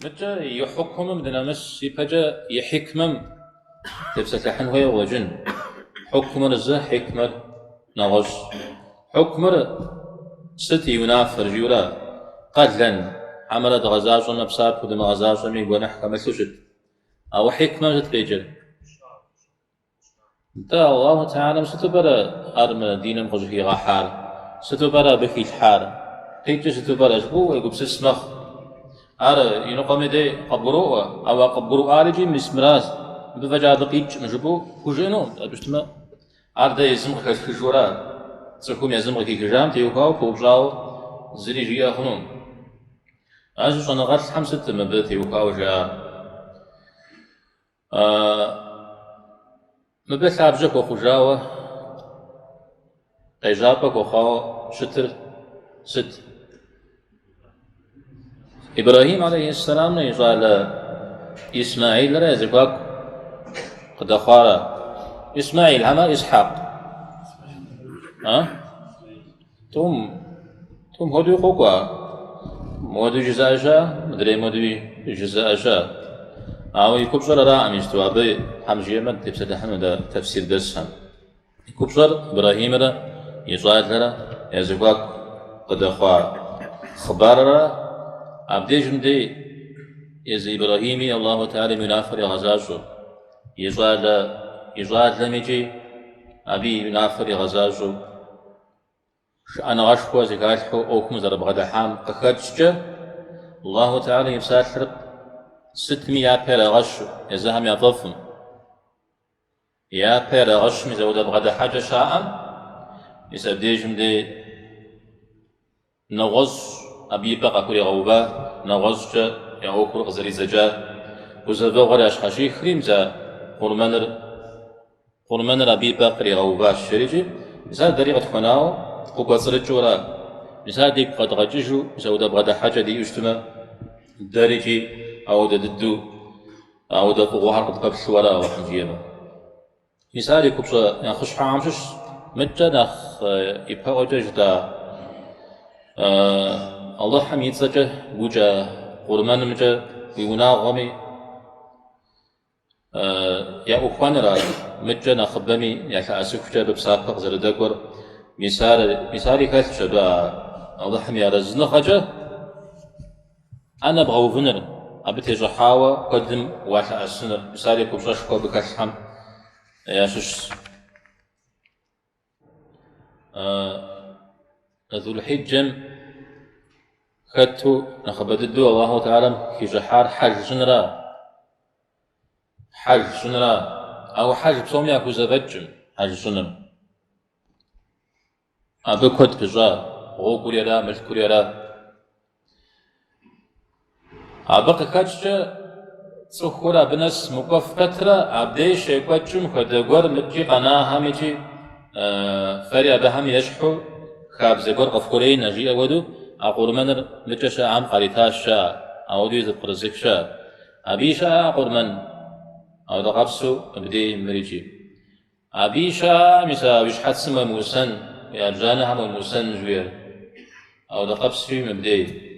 متى يحكم بدنا مس يبجى يحكمم تبسة لحن هو وجن حكم رزة حكمر نغش حكمر ستي ينافر جورا قتلا عملت غزاز ونبسات ودم غزاز ومي ونحكم سجد أو حكمة تتريجل تا الله تعالى ستبرا أرم دين مخزكي غحار ستبرا بكي الحار قيت ستبرا جبو ويقول سسمخ أرى ينقم دي قبرو أو قبرو آرجي مسمراز بفجأة دقيق نجبو كوجينو أبشتما أردا يزمغ كجورا تركم يزمغ كي كجام تيوكاو كوبجاو زري جيا خنون أجو صنغات الحمسة مبدا تيوكاو جا مبدا ثابجك وخجاوة قيجابك وخاو شتر ست إبراهيم عليه السلام يقال إسماعيل رازقك قد أخارا إسماعيل هما إسحاق توم هدو خوكوا مودو جزاء شا مدري مودو جزاء شا أو يكبشر راعم يستوى حمجية من تفسد حمد تفسير درسهم يكبشر إبراهيم را يقال لرا يزقك قد أخار خبار را عبدي جمدي يز إبراهيمي الله تعالى منافر غزاجو يجاد لميجي أبي منافر غزاجو أنا غشكو زكاة أوكم زرب غدا حام قخدشجة الله تعالى يبساتر 600 بير غشو يزهم يطفم يا بير غش مزودة بغدا حاجة شاء يسبدي جمدي نغز أبي بقى كوري غوبا نغزجة يعوكر غزري زجا وزبا غري أشخاشي خريمزا قرمانر أبي بقى غوبا الشريجي مثال دريغة خناو وقصر الجورا مثال ديك قد غججو زودة بغدا حاجة دي يجتمع الدارجي أو ددو أو دفو حرق قبل ولا وحنجيما مثال يكبص يخش حامشش متى نخ يبقى جدا الله حميد زجه وجا قرمان مجا ويونا غمي يا أخوانرا مجا نخبمي يا كأسف جا بساق زردقور مثالي كاث شبا الله حمي رزنا خجا أنا بغو فنر أبتي جحاوة قدم واحد السنر مثالي كبشاش كو بكالحم يا شش ذو الحجم خدتو نخبددو الله تعالى في جحار حج جنرا أو حج بصوم ياكو زفجم حج جنر أبكت بجا غو كوريرا ملك كوريرا أبقى كاتشا تسخورا بنس مقف فترة عبدي شيكواتشم خدقور مجي قناها مجي فريا بهم يشحو خاب زقور قفكوري نجي أودو أقول منر متشا عم قريتاش شا أودو يذكر شا أبيشا أقول من أو دقبسو بدي مريجي أبيشا مسا بيش حتسم موسن يا جانا هم موسن جوير أو دقبسو مبدي